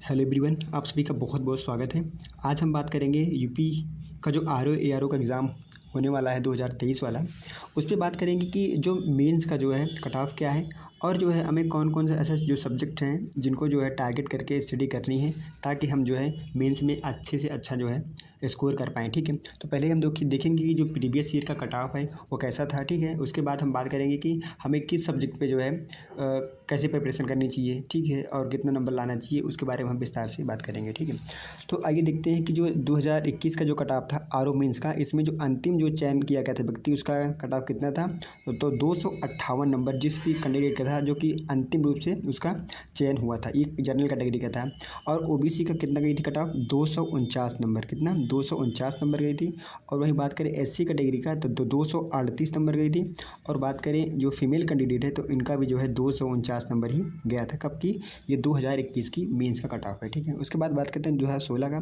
Hello everyone, आप सभी का बहुत बहुत स्वागत है। आज हम बात करेंगे यूपी का जो R O A R O का एग्ज़ाम होने वाला है 2023 वाला। उस पे बात करेंगे कि जो मेंस का जो है कट ऑफ क्या है और जो है हमें कौन कौन से ऐसे जो सब्जेक्ट हैं जिनको जो है टारगेट करके स्टडी करनी है ताकि हम जो है मेंस में अच्छे से अच्छा जो है स्कोर कर पाएँ। ठीक है, तो पहले हम देखेंगे कि जो प्रीवियस ईयर का कट ऑफ है वो कैसा था। ठीक है, उसके बाद हम बात करेंगे कि हमें किस सब्जेक्ट पे जो है कैसे प्रिपरेशन करनी चाहिए। ठीक है, और कितना नंबर लाना चाहिए उसके बारे में हम विस्तार से बात करेंगे। ठीक है, तो आइए देखते हैं कि जो 2021 का जो कट ऑफ था आर ओ मेंस का, इसमें जो अंतिम जो चयन किया गया था व्यक्ति उसका कट ऑफ कितना था, तो 258 नंबर जिस भी कैंडिडेट का था जो कि अंतिम रूप से उसका चयन हुआ था, ये जनरल कैटेगरी का था। और ओबीसी का कितना गई थी कट ऑफ, 249 नंबर, कितना 249 नंबर गई थी। और वहीं बात करें एससी कैटेगरी का तो 238 नंबर गई थी। और बात करें जो फीमेल कैंडिडेट है तो इनका भी जो है 249 नंबर ही गया था। कब की, ये 2021 की मेंस का कट ऑफ है। ठीक है, उसके बाद बात करते हैं 2016 का।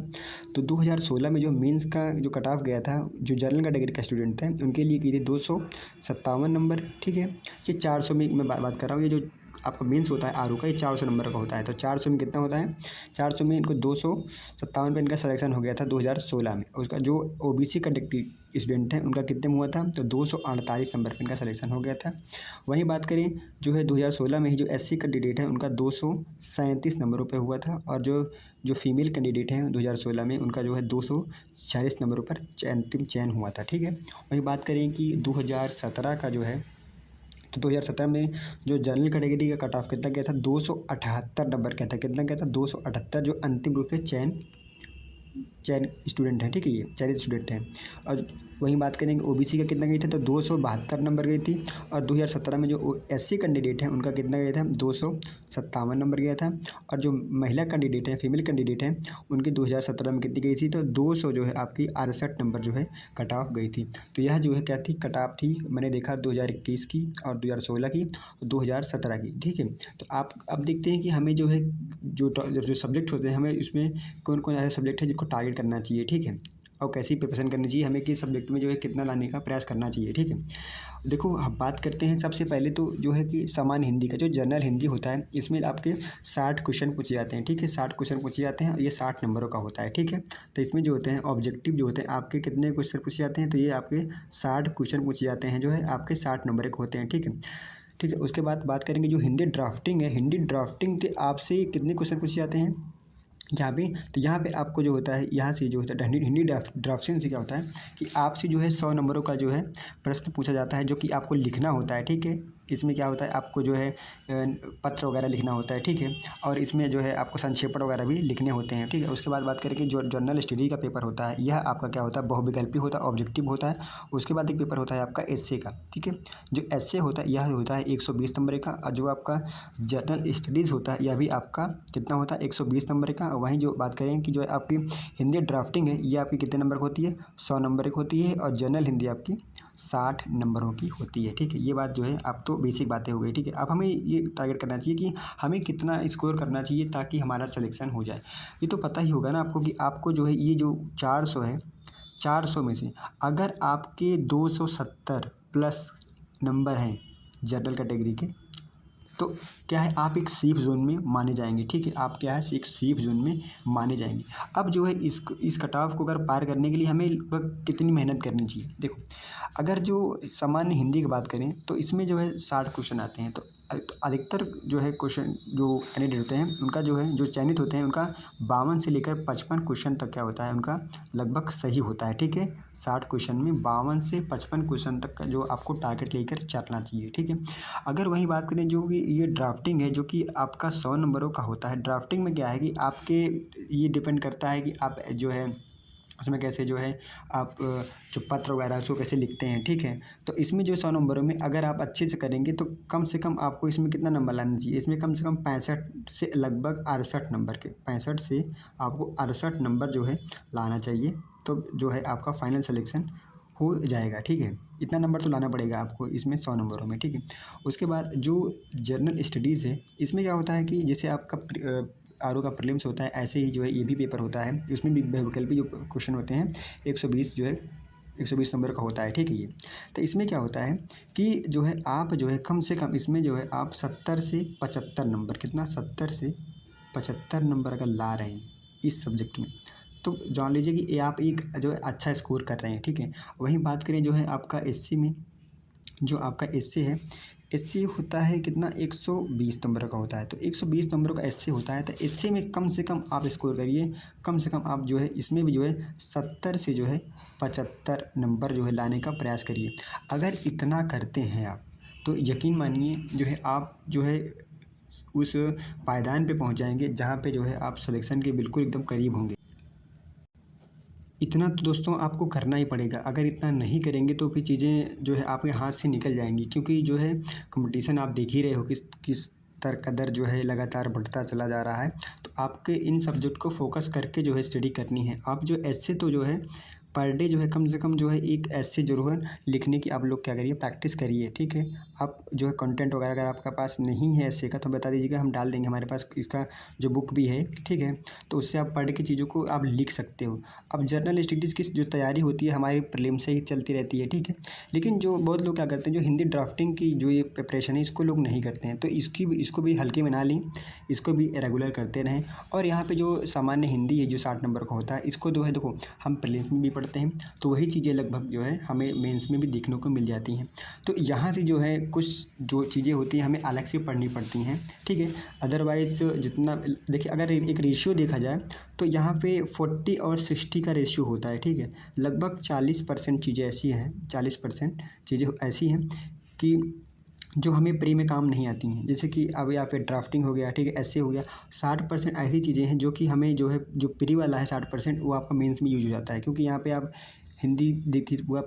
तो 2016 में जो मेंस का जो कट ऑफ गया था, जो जनरल कैटेगरी का स्टूडेंट थे उनके लिए की थी 257 नंबर। ठीक है, ये 400 में मैं बात कर रहा हूँ, ये जो आपका मेंस होता है आर ओ का, ये 400 नंबर का होता है। तो 400 में कितना होता है, 400 में इनको 257 पे इनका सिलेक्शन हो गया था 2016 में। उसका जो ओबीसी कैटेगरी स्टूडेंट हैं उनका कितने में हुआ था, तो 248 नंबर पे इनका सिलेक्शन हो गया था। वहीं बात करें जो है 2016 में ही जो एससी कैंडिडेट है उनका 237 नंबरों पे हुआ था। और जो फीमेल कैंडिडेट हैं 2016 में उनका जो है 246 नंबरों पर अंतिम चयन हुआ था। ठीक है, वहीं बात करें कि 2017 का जो है, तो 2017 में जो जनरल कैटेगरी का कट ऑफ कितना गया था, 278 नंबर का था। कितना गया था, 278, जो अंतिम रूप से चयन स्टूडेंट हैं। ठीक है, ये चयनित स्टूडेंट हैं। और वहीं बात करेंगे ओबीसी का कितना गई थी, तो 272 नंबर गई थी। और 2017 में जो एससी कैंडिडेट हैं उनका कितना गया था, 257 नंबर गया था। और जो महिला कैंडिडेट हैं, फीमेल कैंडिडेट हैं, उनकी 2017 में कितनी गई थी, तो 200 जो है आपकी 68 नंबर जो है कट ऑफ गई थी। तो यह जो है क्या थी, कट ऑफ थी, मैंने देखा 2021 की और 2016 की और 2017 की। ठीक है, तो आप अब देखते हैं कि हमें जो है जो सब्जेक्ट होते हैं, हमें इसमें कौन कौन ऐसे सब्जेक्ट है जिसको टारगेट करना चाहिए। ठीक है, और कैसी प्रिपरेशन करनी चाहिए, हमें किस सब्जेक्ट में जो है कितना लाने का प्रयास करना चाहिए। ठीक है, देखो हम बात करते हैं सबसे पहले तो जो है कि सामान्य हिंदी का, जो जनरल हिंदी होता है इसमें आपके 60 क्वेश्चन पूछे जाते हैं। ठीक है, 60 क्वेश्चन पूछे जाते हैं और ये 60 नंबरों का होता है। ठीक है, तो इसमें जो होते हैं ऑब्जेक्टिव जो होते हैं आपके कितने क्वेश्चन पूछे जाते हैं, तो ये आपके 60 क्वेश्चन पूछे जाते हैं जो है आपके 60 नंबर के होते हैं। ठीक है, ठीक है, उसके बाद बात करेंगे जो हिंदी ड्राफ्टिंग है, हिंदी ड्राफ्टिंग के आपसे कितने क्वेश्चन पूछे जाते हैं यहाँ पे, तो यहाँ पे आपको जो होता है, यहाँ से जो होता है हिंदी ड्राफ्टिंग से क्या होता है कि आपसे जो है 100 नंबरों का जो है प्रश्न पूछा जाता है जो कि आपको लिखना होता है। ठीक है, इसमें क्या होता है आपको जो है पत्र वगैरह लिखना होता है। ठीक है, और इसमें जो है आपको संक्षेपण वगैरह भी लिखने होते हैं। ठीक है, उसके बाद बात करें कि जो जनरल स्टडी का पेपर होता है यह आपका क्या होता है, बहुविकल्पी होता है, ऑब्जेक्टिव होता है। उसके बाद एक पेपर होता है आपका एस्से का। ठीक है, जो एस्से होता है यह होता है 120 नंबर का। और जो आपका जनरल स्टडीज़ होता है यह भी आपका कितना होता है, 120 नंबर का। वहीं जो बात करें कि जो है आपकी हिंदी ड्राफ्टिंग है ये आपकी कितने नंबर की होती है, 100 नंबर की होती है। और जनरल हिंदी आपकी 60 नंबरों की होती है। ठीक है, ये बात जो है आप तो बेसिक बातें हो गई। ठीक है, अब हमें ये टारगेट करना चाहिए कि हमें कितना स्कोर करना चाहिए ताकि हमारा सिलेक्शन हो जाए। ये तो पता ही होगा ना आपको कि आपको जो है ये जो 400 है, 400 में से अगर आपके 270 प्लस नंबर हैं जनरल कैटेगरी के, तो क्या है आप एक सेफ जोन में माने जाएंगे। ठीक है, आप क्या है एक सेफ जोन में माने जाएंगे। अब जो है इस कट ऑफ को अगर पार करने के लिए हमें लगभग कितनी मेहनत करनी चाहिए, देखो अगर जो सामान्य हिंदी की बात करें तो इसमें जो है 60 क्वेश्चन आते हैं। तो अधिकतर जो है क्वेश्चन जो कैंडिडेट होते हैं उनका जो है जो चयनित होते हैं उनका 52 से लेकर 55 क्वेश्चन तक क्या होता है उनका लगभग सही होता है। ठीक है, 60 क्वेश्चन में 52 से 55 क्वेश्चन तक का जो आपको टारगेट लेकर चलना चाहिए। ठीक है, अगर वहीं बात करें जो कि ये ड्राफ्टिंग है जो कि आपका 100 नंबरों का होता है। ड्राफ्टिंग में क्या है कि आपके ये डिपेंड करता है कि आप जो है उसमें कैसे जो है आप जो पत्र वगैरह उसको कैसे लिखते हैं। ठीक है, तो इसमें जो 100 नंबरों में अगर आप अच्छे से करेंगे तो कम से कम आपको इसमें कितना नंबर लाना चाहिए, इसमें कम से कम 65 से लगभग 68 नंबर के, 65 से आपको 68 नंबर जो है लाना चाहिए। तो जो है आपका फाइनल सिलेक्शन हो जाएगा। ठीक है, इतना नंबर तो लाना पड़ेगा आपको इसमें 100 नंबरों में। ठीक है, उसके बाद जो जनरल स्टडीज़ है इसमें क्या होता है कि जैसे आपका आर ओ का प्रीलिम्स होता है ऐसे ही जो है ये भी पेपर होता है। उसमें भी बहुविकल्पी जो क्वेश्चन होते हैं 120 जो है 120 नंबर का होता है। ठीक है, ये तो इसमें क्या होता है कि जो है आप जो है कम से कम इसमें जो है आप 70 से 75 नंबर, कितना 70 से 75 नंबर अगर ला रहे हैं इस सब्जेक्ट में, तो जान लीजिए कि ये आप एक जो है अच्छा स्कोर कर रहे हैं, ठीक है। वहीं बात करें जो है आपका एससी में, जो आपका एससी है, एससी होता है कितना, 120 नंबर का होता है। तो 120 नंबर का एससी होता है, तो एससी में कम से कम आप स्कोर करिए, कम से कम आप जो है इसमें भी जो है 70 से जो है 75 नंबर जो है लाने का प्रयास करिए। अगर इतना करते हैं आप, तो यकीन मानिए जो है आप जो है उस पायदान पे पहुंच जाएंगे जहां पे जो है आप सिलेक्शन के बिल्कुल एकदम करीब होंगे। इतना तो दोस्तों आपको करना ही पड़ेगा। अगर इतना नहीं करेंगे तो फिर चीज़ें जो है आपके हाथ से निकल जाएंगी, क्योंकि जो है कंपटीशन आप देख ही रहे हो किस कदर जो है लगातार बढ़ता चला जा रहा है। तो आपके इन सब्जेक्ट को फोकस करके जो है स्टडी करनी है। आप जो ऐसे तो जो है पर डे जो है कम से कम जो है एक ऐसे ज़रूर लिखने की आप लोग क्या करिए, प्रैक्टिस करिए, ठीक है। आप जो है कंटेंट वगैरह अगर आपका पास नहीं है ऐसे का तो बता दीजिएगा, हम डाल देंगे, हमारे पास इसका जो बुक भी है, ठीक है। तो उससे आप पढ़ के चीज़ों को आप लिख सकते हो। अब जर्नल स्टडीज़ की जो तैयारी होती है हमारी प्रीलिम से ही चलती रहती है, ठीक है। लेकिन जो बहुत लोग क्या करते हैं, जो हिंदी ड्राफ्टिंग की जो ये प्रिपरेशन है इसको लोग नहीं करते हैं, तो इसको भी हल्के में ना लें, इसको भी रेगुलर करते रहें। और यहाँ पे जो सामान्य हिंदी है जो 60 नंबर का होता है, इसको जो है देखो हम प्रीलिम्स में भी पढ़ते हैं, तो वही चीज़ें लगभग जो है हमें मेंस में भी देखने को मिल जाती हैं। तो यहाँ से जो है कुछ जो चीज़ें होती हैं हमें अलग से पढ़नी पड़ती हैं, ठीक है। अदरवाइज़ जितना देखिए, अगर एक रेशियो देखा जाए तो यहाँ पे 40 और 60 का रेशियो होता है, ठीक है। लगभग 40% चीज़ें ऐसी हैं, 40% चीज़ें ऐसी हैं कि जो हमें प्री में काम नहीं आती हैं। जैसे कि अब यहाँ पे ड्राफ्टिंग हो गया, ठीक है, ऐसे हो गया। 60% ऐसी चीज़ें हैं जो कि हमें जो है जो प्री वाला है 60% वो आपका मेंस में यूज हो जाता है, क्योंकि यहाँ पे आप हिंदी देखिए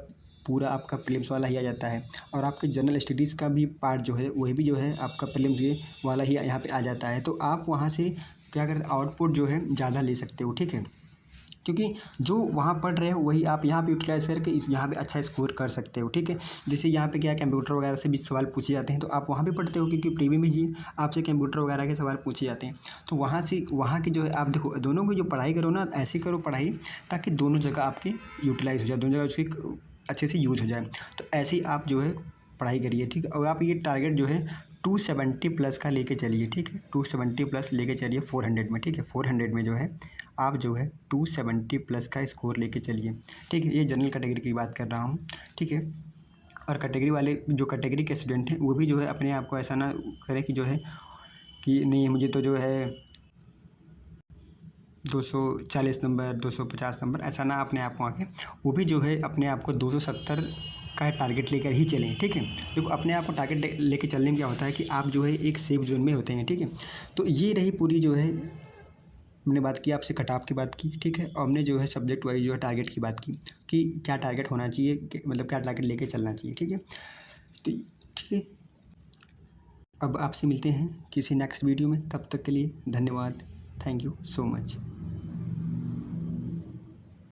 पूरा आपका प्रीलिम्स वाला ही आ जाता है। और आपके जनरल स्टडीज़ का भी पार्ट जो है वही भी जो है आपका प्रीलिम्स वाला ही यहाँ पे आ जाता है। तो आप वहाँ से क्या करते, आउटपुट जो है ज़्यादा ले सकते हो, ठीक है। क्योंकि जो वहाँ पढ़ रहे हो वही आप यहाँ पे यूटिलाइज करके इस यहाँ पे अच्छा स्कोर कर सकते हो, ठीक है। जैसे यहाँ पे क्या कंप्यूटर वगैरह से भी सवाल पूछे जाते हैं, तो आप वहाँ पे पढ़ते हो, क्योंकि प्रीवी में ही आपसे कंप्यूटर वगैरह के सवाल पूछे जाते हैं। तो वहाँ से वहाँ की जो है आप देखो, दोनों की जो पढ़ाई करो ना, ऐसे करो पढ़ाई ताकि दोनों जगह आपकी यूटिलाइज हो जाए, दोनों जगह उसकी अच्छे से यूज हो जाए। तो ऐसे ही आप जो है पढ़ाई करिए, ठीक है। और आप ये टारगेट जो है 270 प्लस का लेके चलिए, ठीक है। 270 प्लस लेके चलिए 400 में, ठीक है। 400 में जो है आप जो है 270 प्लस का स्कोर लेके चलिए, ठीक है। ये जनरल कैटेगरी की बात कर रहा हूँ, ठीक है। और कैटेगरी वाले जो कैटेगरी के स्टूडेंट हैं वो भी जो है अपने आप को ऐसा ना करें कि जो है कि नहीं मुझे तो जो है 240 नंबर 250 नंबर, ऐसा ना अपने आप को आके, वो भी जो है अपने आप को 270 का टारगेट लेकर ही चलें, ठीक है। देखो अपने आप को टारगेट लेके चलने में क्या होता है कि आप जो है एक सेफ जोन में होते हैं, ठीक है। तो ये रही पूरी जो है हमने बात की, आपसे कट ऑफ की बात की, ठीक है। और हमने जो है सब्जेक्ट वाइज जो है टारगेट की बात की कि क्या टारगेट होना चाहिए, मतलब क्या टारगेट लेके चलना चाहिए, ठीक है। तो ठीक है, अब आपसे मिलते हैं किसी नेक्स्ट वीडियो में, तब तक के लिए धन्यवाद, थैंक यू सो मच।